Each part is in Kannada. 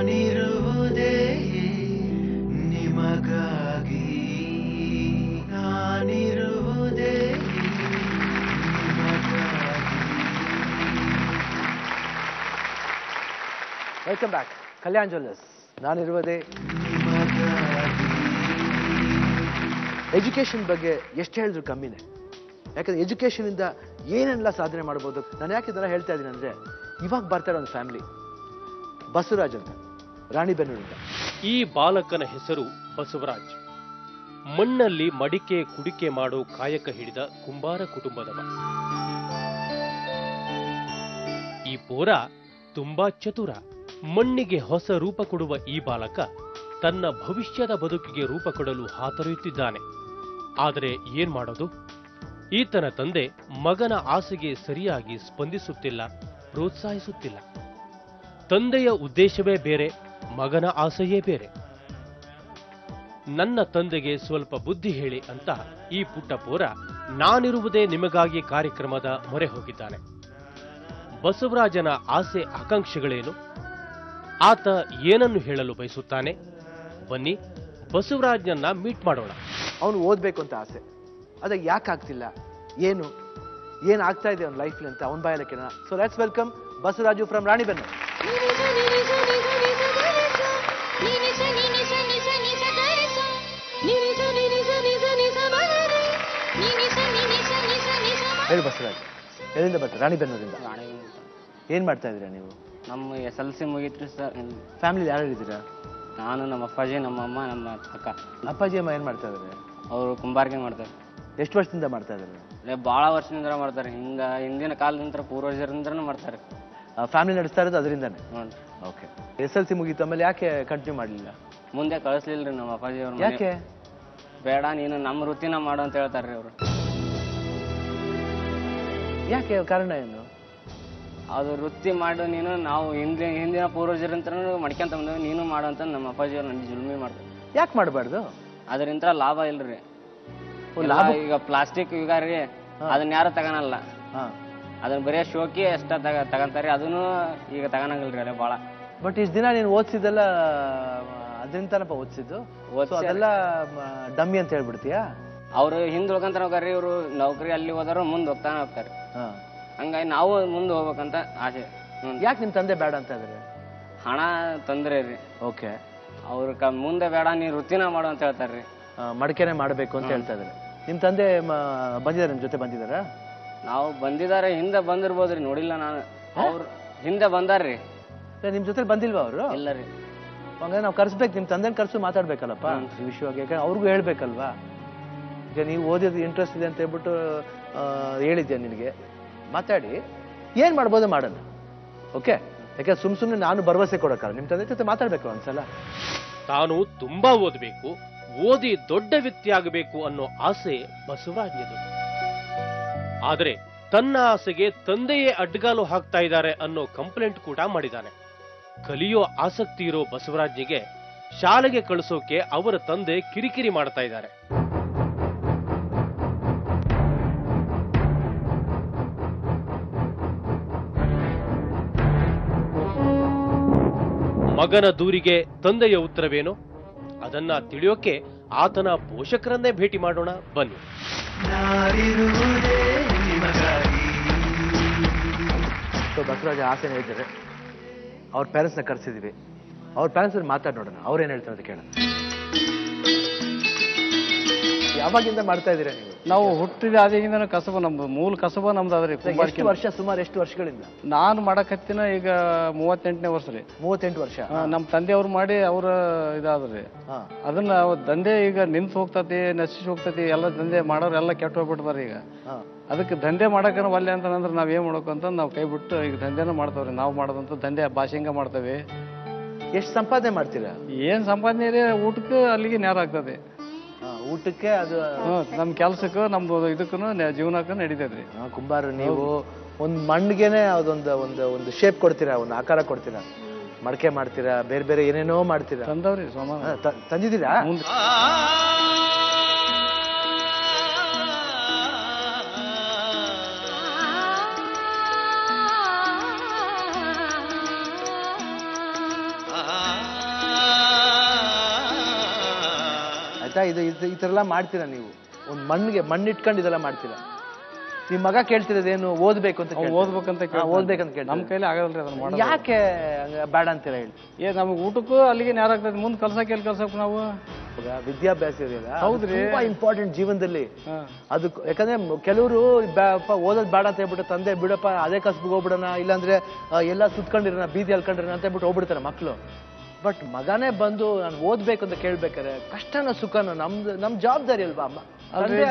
ನಾನಿರುವುದೇ ನಿಮಗಾಗಿ ನಾನಿರುವುದೇ ವೆಲ್ಕಮ್ ಬ್ಯಾಕ್. ಕಲ್ಯಾಣ್ ಜ್ಯುವೆಲ್ಲರ್ಸ್, ನಾನಿರುವುದೇ ಎಜುಕೇಷನ್ ಬಗ್ಗೆ ಎಷ್ಟು ಹೇಳಿದ್ರು ಕಮ್ಮಿನೇ. ಯಾಕಂದ್ರೆ ಎಜುಕೇಷನಿಂದ ಏನೆಲ್ಲ ಸಾಧನೆ ಮಾಡ್ಬೋದು. ನಾನು ಯಾಕೆ ಇದೆಲ್ಲ ಹೇಳ್ತಾ ಇದ್ದೀನಿ ಅಂದರೆ, ಇವಾಗ ಬರ್ತಾರೆ ಒಂದು ಫ್ಯಾಮಿಲಿ, ಬಸವರಾಜ್ ಅಂತ, ರಾಣಿಬೆನ್ನೂರಿಂದ. ಈ ಬಾಲಕನ ಹೆಸರು ಬಸವರಾಜ್. ಮಣ್ಣಲ್ಲಿ ಮಡಿಕೆ ಕುಡಿಕೆ ಮಾಡೋ ಕಾಯಕ ಹಿಡಿದ ಕುಂಬಾರ ಕುಟುಂಬದವ. ಈ ಪೋರ ತುಂಬಾ ಚತುರ. ಮಣ್ಣಿಗೆ ಹೊಸ ರೂಪ ಕೊಡುವ ಈ ಬಾಲಕ ತನ್ನ ಭವಿಷ್ಯದ ಬದುಕಿಗೆ ರೂಪ ಕೊಡಲು ಹಾತೊರೆಯುತ್ತಿದ್ದಾನೆ. ಆದರೆ ಏನ್ ಮಾಡೋದು? ಈತನ ತಂದೆ ಮಗನ ಆಸೆಗೆ ಸರಿಯಾಗಿ ಸ್ಪಂದಿಸುತ್ತಿಲ್ಲ, ಪ್ರೋತ್ಸಾಹಿಸುತ್ತಿಲ್ಲ. ತಂದೆಯ ಉದ್ದೇಶವೇ ಬೇರೆ, ಮಗನ ಆಸೆಯೇ ಬೇರೆ. ನನ್ನ ತಂದೆಗೆ ಸ್ವಲ್ಪ ಬುದ್ಧಿ ಹೇಳಿ ಅಂತ ಈ ಪುಟ್ಟ ಪೋರ ನಾನಿರುವುದೇ ನಿಮಗಾಗಿ ಕಾರ್ಯಕ್ರಮದ ಮೊರೆ ಹೋಗಿದ್ದಾನೆ. ಬಸವರಾಜನ ಆಸೆ ಆಕಾಂಕ್ಷೆಗಳೇನು? ಆತ ಏನನ್ನು ಹೇಳಲು ಬಯಸುತ್ತಾನೆ? ಬನ್ನಿ ಬಸವರಾಜ್ನನ್ನ ಮೀಟ್ ಮಾಡೋಣ. ಅವನು ಓದಬೇಕು ಅಂತ ಆಸೆ, ಅದಾಗ ಯಾಕೆ ಆಗ್ತಿಲ್ಲ, ಏನು ಆಗ್ತಾ ಇದೆ ಅವನ ಲೈಫ್ಲಿ ಅಂತ ಅವನ ಬಾಯಲ್ಲ ಕೇಳೋಣ. So let's welcome Basavaraju from Ranebennur. ಹೇಳಿ ಬಸವರಾಜ್, ಎಲ್ಲಿಂದ ಬರ್ತಾರೆ? ರಾಣಿಬೆನ್ನೂರಿಂದ. ಏನ್ ಮಾಡ್ತಾ ಇದ್ದೀರಾ ನೀವು? ನಮ್ಮ SLC ಮುಗೀತ್ರಿ ಸರ್. ಫ್ಯಾಮಿಲಿ ಯಾರು ಇದ್ದೀರಾ? ನಾನು, ನಮ್ಮ ಅಪ್ಪಾಜಿ, ನಮ್ಮ ಅಮ್ಮ, ನಮ್ಮ ಅಕ್ಕ. ಅಪ್ಪಾಜಿ ಅಮ್ಮ ಏನ್ ಮಾಡ್ತಾ ಇದಾರೆ? ಅವರು ಕುಂಬಾರಿಕೆ ಮಾಡ್ತಾರೆ. ಎಷ್ಟು ವರ್ಷದಿಂದ ಮಾಡ್ತಾ ಇದ್ದಾರೆ? ಭಾಳ ವರ್ಷದಿಂದ ಮಾಡ್ತಾರೆ. ಹಿಂದಿನ ಕಾಲದಿಂದ ಪೂರ್ವಜರಿಂದನೂ ಮಾಡ್ತಾರೆ. ಫ್ಯಾಮಿಲಿ ನಡೆಸ್ತಾ ಇರೋದು ಅದರಿಂದಾನೆ? ಹ್ಞೂ. ಓಕೆ. SLC ಮುಗೀತು, ಆಮೇಲೆ ಯಾಕೆ ಕಂಟಿನ್ಯೂ ಮಾಡಲಿಲ್ಲ? ಮುಂದೆ ಕಳಿಸ್ಲಿಲ್ರಿ ನಮ್ಮ ಅಪ್ಪಾಜಿ ಅವ್ರು. ಯಾಕೆ? ಬೇಡ, ನೀನು ನಮ್ಮ ವೃತ್ತಿನ ಮಾಡು ಅಂತ ಹೇಳ್ತಾರ್ರಿ ಅವರು. ಯಾಕೆ? ಕಾರಣ ಏನು? ಅದು ವೃತ್ತಿ ಮಾಡು ನೀನು, ನಾವು ಹಿಂದಿನ ಪೂರ್ವಜರಿಂತ ಮಡ್ಕೊಂತ ಬಂದೇವೆ, ನೀನು ಮಾಡು ಅಂತ ನಮ್ಮ ಅಪ್ಪಾಜಿ ಅವ್ರು ನನಗೆ ಜುಲ್ಮಿ ಮಾಡ್ತಾರೆ. ಯಾಕೆ ಮಾಡಬಾರ್ದು? ಅದರಿಂದ ಲಾಭ ಇಲ್ರಿ. ಈಗ ಪ್ಲಾಸ್ಟಿಕ್ ಯುಗ ರೀ, ಅದನ್ನ ಯಾರು ತಗೊಳಲ್ಲ. ಅದನ್ನ ಬರೀ ಶೋಕಿ ಅಷ್ಟ ತಗೊಂತಾರೆ, ಅದನ್ನು ಈಗ ತಗೊಳಂಗಿಲ್ರಿ ಅಲ್ಲ ಭಾಳ. ಬಟ್ ಇಷ್ಟು ದಿನ ನೀನು ಓದಿಸಿದೆಲ್ಲ ಅದರಿಂದನಪ್ಪ ಓದಿಸಿದ್ದು, ಅದೆಲ್ಲ ಡಮ್ಮಿ ಅಂತ ಹೇಳ್ಬಿಡ್ತೀಯಾ? ಅವ್ರು ಹಿಂದೆ ಹೋಗಂತಾರ ಹೋಗಾರಿ, ಇವರು ನೌಕರಿ ಅಲ್ಲಿ ಹೋದಾರು ಮುಂದೆ ಹೋಗ್ತಾನೆ ಹೋಗ್ತಾರೆ. ಹಂಗಾಗಿ ನಾವು ಮುಂದೆ ಹೋಗ್ಬೇಕಂತ ಆಸೆ. ಯಾಕೆ ನಿಮ್ ತಂದೆ ಬೇಡ ಅಂತ ಇದಾರೆ? ಹಣ ತೊಂದ್ರೆ ರೀ. ಓಕೆ. ಅವ್ರ ಮುಂದೆ ಬೇಡ, ನೀ ವೃತ್ತಿನ ಮಾಡು ಅಂತ ಹೇಳ್ತಾರ್ರಿ. ಮಡಿಕೆನೆ ಮಾಡ್ಬೇಕು ಅಂತ ಹೇಳ್ತಾ ಇದಾರೆ. ನಿಮ್ ತಂದೆ ಬಂದಿದಾರೆ, ನಿಮ್ ಜೊತೆ ಬಂದಿದಾರ? ನಾವು ಬಂದಿದ್ದಾರೆ, ಹಿಂದೆ ಬಂದಿರ್ಬೋದ್ರಿ, ನೋಡಿಲ್ಲ ನಾನು. ಅವ್ರು ಹಿಂದೆ ಬಂದಾರ್ರಿ. ನಿಮ್ ಜೊತೆ ಬಂದಿಲ್ವಾ ಅವರು? ಇಲ್ಲ ರೀ. ಹಂಗಾದ್ರೆ ನಾವು ಕರ್ಸ್ಬೇಕು, ನಿಮ್ ತಂದೆನ ಕರ್ಸು ಮಾತಾಡ್ಬೇಕಲ್ಲಪ್ಪ ಈ ವಿಷಯವಾಗಿ. ಯಾಕಂದ್ರೆ ಅವ್ರಿಗೂ ಹೇಳ್ಬೇಕಲ್ವಾ? ಈಗ ನೀವು ಓದಿದ ಇಂಟ್ರೆಸ್ಟ್ ಇದೆ ಅಂತ ಹೇಳ್ಬಿಟ್ಟು ಹೇಳಿದ್ಯಾ, ನಿನಗೆ ಮಾತಾಡಿ ಏನ್ ಮಾಡ್ಬೋದು ಮಾಡೋಣ. ಓಕೆ? ಯಾಕಂದ್ರೆ ಸುಮ್ನೆ ನಾನು ಭರವಸೆ ಕೊಡಕ್ಕಲ್ಲ, ನಿಮ್ ತಂದೆ ಜೊತೆ ಮಾತಾಡ್ಬೇಕು ಒಂದ್ಸಲ. ತಾನು ತುಂಬಾ ಓದಬೇಕು, ಓದಿ ದೊಡ್ಡ ವ್ಯಕ್ತಿ ಆಗಬೇಕು ಅನ್ನೋ ಆಸೆ ಬಸವರಾಜ್ನದು. ಆದರೆ ತನ್ನ ಆಸೆಗೆ ತಂದೆಯೇ ಅಡ್ಡಗಾಲು ಹಾಕ್ತಾ ಇದ್ದಾರೆ ಅನ್ನೋ ಕಂಪ್ಲೇಂಟ್ ಕೂಡ ಮಾಡಿದ್ದಾನೆ. ಕಲಿಯೋ ಆಸಕ್ತಿ ಇರೋ ಬಸವರಾಜ್ನಿಗೆ ಶಾಲೆಗೆ ಕಳಿಸೋಕೆ ಅವರ ತಂದೆ ಕಿರಿಕಿರಿ ಮಾಡ್ತಾ ಇದ್ದಾರೆ. ಮಗನ ದೂರಿಗೆ ತಂದೆಯ ಉತ್ತರವೇನು? ಅದನ್ನ ತಿಳಿಯೋಕೆ ಆತನ ಪೋಷಕರನ್ನೇ ಭೇಟಿ ಮಾಡೋಣ, ಬನ್ನಿ. ಬಸವರಾಜ ಆಸೆನ ಹೇಳಿದ್ದಾರೆ, ಅವ್ರ ಪೇರೆಂಟ್ಸ್ನ ಕರ್ಸಿದೀವಿ. ಅವ್ರ ಪೇರೆಂಟ್ಸ್ ಮಾತಾಡ್ ನೋಡೋಣ, ಅವ್ರೇನ್ ಹೇಳ್ತಾರೆ ಅಂತ ಕೇಳೋಣ. ಯಾವಾಗಿಂದ ಮಾಡ್ತಾ ಇದೀರಾ ನೀವು? ನಾವು ಹುಟ್ಟಿದ ಆದಿಗಿಂದ ಕಸಬ, ನಮ್ದು ಮೂಲ ಕಸಬ ನಮ್ದು ಅದ್ರಿ. ಸುಮಾರು ಎಷ್ಟು ವರ್ಷಗಳಿಂದ? ನಾನು ಮಾಡಕತ್ತಿನ ಈಗ 38ನೇ ವರ್ಷ ರೀ. 38 ವರ್ಷ. ನಮ್ಮ ತಂದೆಯವ್ರು ಮಾಡಿ ಅವ್ರ ಇದಾದ್ರಿ. ಅದನ್ನ ದಂಧೆ ಈಗ ನಿಂತು ಹೋಗ್ತತಿ, ನಶಿಸಿ ಹೋಗ್ತತಿ. ಎಲ್ಲ ದಂಧೆ ಮಾಡೋರು ಎಲ್ಲ ಕೆಟ್ಟ ಹೋಗ್ಬಿಡ್ತಾರೆ ಈಗ. ಅದಕ್ಕೆ ದಂಧೆ ಮಾಡಕ ಒಲ್ಲೆ ಅಂತಂದ್ರೆ ನಾವ್ ಏನ್ ಮಾಡ್ಬೇಕಂತ ನಾವು ಕೈ ಬಿಟ್ಟು ಈಗ ದಂಧೆನ ಮಾಡ್ತಾವ್ರಿ. ನಾವು ಮಾಡೋದಂತ ದಂಧೆ ಭಾಷೆಂಗ ಮಾಡ್ತೇವೆ. ಎಷ್ಟು ಸಂಪಾದನೆ ಮಾಡ್ತೀರಾ? ಏನ್ ಸಂಪಾದನೆ ರೀ, ಊಟಕ್ಕೆ ಅಲ್ಲಿಗೆ ನೇರ ಆಗ್ತದೆ. ಊಟಕ್ಕೆ ಅದು ನಮ್ ಕೆಲ್ಸಕ್ಕೂ ನಮ್ದು ಇದಕ್ಕೂ ಜೀವನಕ್ಕೂ ನಡೀತದ್ರಿ. ಕುಂಬಾರ ನೀವು ಒಂದ್ ಮಣ್ಣಿಗೆನೆ ಒಂದು ಶೇಪ್ ಕೊಡ್ತೀರಾ, ಒಂದು ಆಕಾರ ಕೊಡ್ತೀರಾ, ಮಡಕೆ ಮಾಡ್ತೀರಾ, ಬೇರೆ ಬೇರೆ ಏನೇನೋ ಮಾಡ್ತೀರಾ. ತಂದವ್ರಿ ತಂದಿದ್ದೀರಾ? ಆಯ್ತಾ? ಈ ಥರ ಎಲ್ಲ ಮಾಡ್ತೀರಾ ನೀವು? ಒಂದು ಮಣ್ಣಿಟ್ಕೊಂಡು ಇದೆಲ್ಲ ಮಾಡ್ತೀರಾ? ನಿಮ್ ಮಗ ಕೇಳ್ತಿರೋದೇನು? ಓದ್ಬೇಕು ಅಂತ ಓದ್ಬೇಕಂತ ಕೇಳಿ ನಮ್ ಕೈಲಿ ಆಗಲ್ರಿ ಅದನ್ನ ಮಾಡೋದು. ಯಾಕೆ ಬೇಡ ಅಂತೀರಾ ಹೇಳಿ? ನಮ್ಗೆ ಊಟಕ್ಕೂ ಅಲ್ಲಿಗೆ ನೇರ ಆಗ್ತದೆ, ಮುಂದೆ ಕಲ್ಸಕ್ ನಾವು ವಿದ್ಯಾಭ್ಯಾಸ ಇದೆಯಲ್ಲ, ಹೌದ್ರಿ, ತುಂಬಾ ಇಂಪಾರ್ಟೆಂಟ್ ಜೀವನದಲ್ಲಿ. ಅದು ಯಾಕಂದ್ರೆ ಕೆಲವರು ಓದೋದ್ ಬೇಡ ಅಂತ ಹೇಳ್ಬಿಟ್ಟು ತಂದೆ ಬಿಡಪ್ಪ ಅದೇ ಕಸ್ಬಿಗೆ ಹೋಗ್ಬಿಡೋಣ, ಇಲ್ಲಾಂದ್ರೆ ಎಲ್ಲ ಸುತ್ಕೊಂಡಿರೋಣ, ಬೀದಿ ಅಲ್ಕೊಂಡಿರೋಣ ಅಂತ ಹೇಳ್ಬಿಟ್ಟು ಹೋಗ್ಬಿಡ್ತಾರೆ ಮಕ್ಳು. ಬಟ್ ಮಗನೇ ಬಂದು ನಾನು ಓದ್ಬೇಕು ಅಂತ ಕೇಳ್ಬೇಕಾರೆ ಕಷ್ಟನ ಸುಖನ ನಮ್ ಜವಾಬ್ದಾರಿ ಅಲ್ವಾ?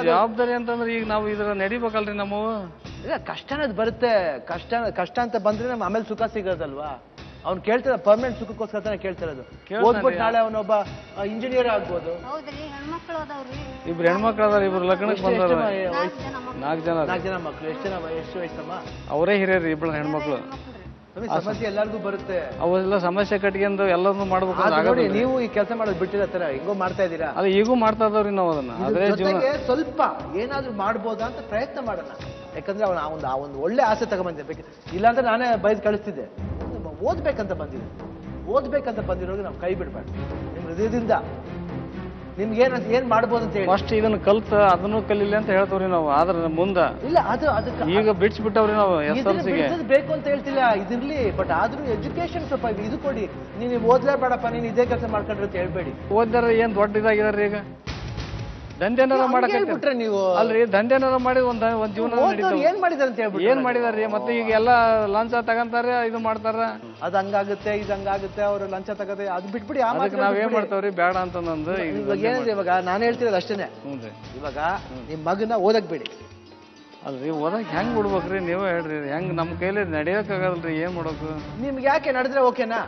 ಜವಾಬ್ದಾರಿ ಅಂತಂದ್ರೆ ಈಗ ನಾವು ಇದ್ರ ನಡಿಬೇಕಲ್ರಿ ನಾವು. ಇಲ್ಲ, ಕಷ್ಟ ಅನ್ನೋದು ಬರುತ್ತೆ. ಕಷ್ಟ ಅಂತ ಬಂದ್ರೆ ನಮ್ ಆಮೇಲೆ ಸುಖ ಸಿಗೋದಲ್ವಾ? ಅವ್ನು ಕೇಳ್ತಾರ ಪರ್ಮನೆಂಟ್ ಸುಖಕ್ಕೋಸ್ಕರ ತಾನೇ ಕೇಳ್ತಿರೋದು. ಓದ್ಬಿಟ್ಟು ನಾಳೆ ಅವನೊಬ್ಬ ಇಂಜಿನಿಯರ್ ಆಗ್ಬೋದು. ಇಬ್ರು ಹೆಣ್ಮಕ್ಳು ಅದಾರ, ಇಬ್ರು ಲಗ್ನಕ್ಕೆ ಬಂದಾರ, 4 ಜನ ಮಕ್ಳು. ಎಷ್ಟು ವಯಸ್ಸಮ್ಮ? ಅವರೇ ಹಿರಿಯರು, ಇಬ್ರು ಹೆಣ್ಮಕ್ಳು. ಸಮಸ್ಯೆ ಎಲ್ಲರಿಗೂ ಬರುತ್ತೆ. ಅವೆಲ್ಲ ಸಮಸ್ಯೆ ಕಟ್ಕೊಂಡು ಎಲ್ಲಾನು ಮಾಡ್ಬೇಕು. ನೋಡಿ, ನೀವು ಈ ಕೆಲಸ ಮಾಡೋದು ಬಿಟ್ಟಿರತ್ತರ, ಹಿಂಗೋ ಮಾಡ್ತಾ ಇದ್ದೀರಾ? ಅದು ಈಗೂ ಮಾಡ್ತಾ ಇದಾವ್ರಿ ನಾವು ಅದನ್ನ. ಅದೇ ಸ್ವಲ್ಪ ಏನಾದ್ರೂ ಮಾಡ್ಬೋದಾ ಅಂತ ಪ್ರಯತ್ನ ಮಾಡೋಣ. ಯಾಕಂದ್ರೆ ಆ ಒಂದು ಒಳ್ಳೆ ಆಸೆ ತಗೊಂಡ್ಬಂದಿರ್ಬೇಕು. ಇಲ್ಲಾಂದ್ರೆ ನಾನೇ ಬೈದು ಕಳಿಸ್ತಿದ್ದೆ. ಓದ್ಬೇಕಂತ ಬಂದಿರೋರಿಗೆ ನಾವು ಕೈ ಬಿಡ್ಬಾರ್ದು. ನಿಮ್ ಹೃದಯದಿಂದ ನಿಮ್ಗೆ ಏನ್ ಮಾಡ್ಬೋದು ಅಂತ ಹೇಳಿ ಫಸ್ಟ್ ಇದನ್ನ ಕಲ್ತ ಅದನ್ನು ಕಲಿಲ್ಲ ಅಂತ ಹೇಳ್ತವ್ರಿ ನಾವು. ಆದ್ರೆ ಮುಂದ ಇಲ್ಲ, ಅದಕ್ಕೆ ಈಗ ಬಿಟ್ಬಿಟ್ಟವ್ರಿ ನಾವು. SLCಗೆ ಬೇಕು ಅಂತ ಹೇಳ್ತಿಲ್ಲ, ಇದಿರ್ಲಿ. ಬಟ್ ಆದ್ರೂ ಎಜುಕೇಶನ್ ಸ್ವಲ್ಪ ಇದು ಕೊಡಿ. ನೀವು ಓದ್ಲೇಬೇಡಪ್ಪ, ನೀನ್ ಇದೇ ಕೆಲಸ ಮಾಡ್ಕೊಂಡ್ರಿ ಅಂತ ಹೇಳ್ಬೇಡಿ. ಓದ್ದಾರ ಏನ್ ದೊಡ್ಡ ಇದಾಗಿದಾರ್ರಿ. ಈಗ ದಂಧೆನಾರ ಮಾಡಕ್ಕೆ ನೀವು ಅಲ್ರಿ, ದಂಧೆನಾರ ಮಾಡಿ ಒಂದ್ ಜೀವನ ಏನ್ ಮಾಡಿದಾರೆ ಅಂತ ಹೇಳ್ಬಿಟ್ಟು ಏನ್ ಮಾಡಿದಾರ್ರಿ? ಮತ್ತೆ ಈಗ ಎಲ್ಲಾ ಲಂಚ ತಗಂತಾರೆ, ಇದು ಮಾಡ್ತಾರ. ಅದ್ ಹಂಗಾಗುತ್ತೆ, ಇದು ಹಂಗಾಗುತ್ತೆ, ಅವ್ರು ಲಂಚ ತಗದೆ, ಅದು ಬಿಟ್ಬಿಡಿ. ನಾವ್ ಏನ್ ಮಾಡ್ತಾವ್ರಿ ಬೇಡ ಅಂತಂದು. ಇವಾಗ ಏನಿದೆ, ಇವಾಗ ನಾನು ಹೇಳ್ತಿರೋದು ಅಷ್ಟೇನೆ. ಇವಾಗ ನಿಮ್ ಮಗನ ಓದಕ್ ಬಿಡಿ. ಅಲ್ರಿ, ಓದಕ್ ಹೆಂಗ್ ಬಿಡ್ಬೇಕ್ರಿ? ನೀವೇ ಹೇಳ್ರಿ, ಹೆಂಗ್ ನಮ್ ಕೈಲಿ ನಡೆಯಕ್ ಆಗಲ್ರಿ, ಏನ್ ಮಾಡೋಕು? ನಿಮ್ಗೆ ಯಾಕೆ ನಡೆದ್ರೆ ಓಕೆನಾ?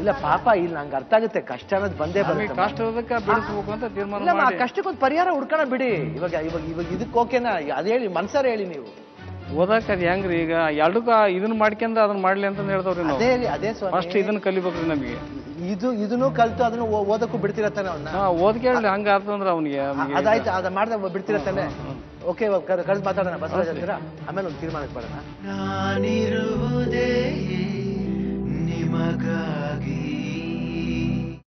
ಇಲ್ಲ ಪಾಪ, ಇಲ್ಲ ನಂಗೆ ಅರ್ಥ ಆಗುತ್ತೆ. ಕಷ್ಟ ಅನ್ನೋದು ಬಂದೇ ಬರುತ್ತೆ. ಕಷ್ಟದಕ್ಕೆ ಬಿಡಿಸ್ಬೇಕು ಅಂತ ತೀರ್ಮಾನ. ಕಷ್ಟಕ್ಕೊಂದು ಪರಿಹಾರ ಹುಡ್ಕೋಣ ಬಿಡಿ. ಇವಾಗ ಇದಕ್ಕೆ ಓಕೆನಾ? ಅದ್ ಹೇಳಿ, ಮನ್ಸಾರ ಹೇಳಿ ನೀವು. ಓದಕ್ ಅದ್ ಹೆಂಗ್ರಿ? ಈಗ ಎರಡಕ್ಕ ಇದನ್ನ ಮಾಡ್ಕೊಂಡ ಅದನ್ನ ಮಾಡ್ಲಿ ಅಂತ ಹೇಳ್ತಾವ್ರಿ ನಾವು. ಅದೇ ಫಸ್ಟ್ ಇದನ್ನ ಕಲಿಬೇಕ್ರಿ ನಮಗೆ. ಇದನ್ನು ಕಲ್ತು ಅದನ್ನು ಓದಕ್ಕೂ ಬಿಡ್ತಿರತ್ತಾನೆ ಅವನ್ನ. ಓದ್ಕೇಳಿ ಹಂಗ ಅರ್ಥ ಅಂದ್ರೆ ಅವ್ನಿಗೆ ಅದಾಯ್ತು, ಅದ ಮಾಡ್ದಾಗ ಬಿಡ್ತಿರತ್ತಾನೆ. ಓಕೆ, ಕಳ್ಸಿ ಮಾತಾಡೋಣ ಬಸವರಾಜ್ ಹತ್ರ, ಆಮೇಲೆ ಒಂದು ತೀರ್ಮಾನಕ್ಕೆ ಬರೋಣ. ನಾನಿರುವುದೇ ನಿಮಗ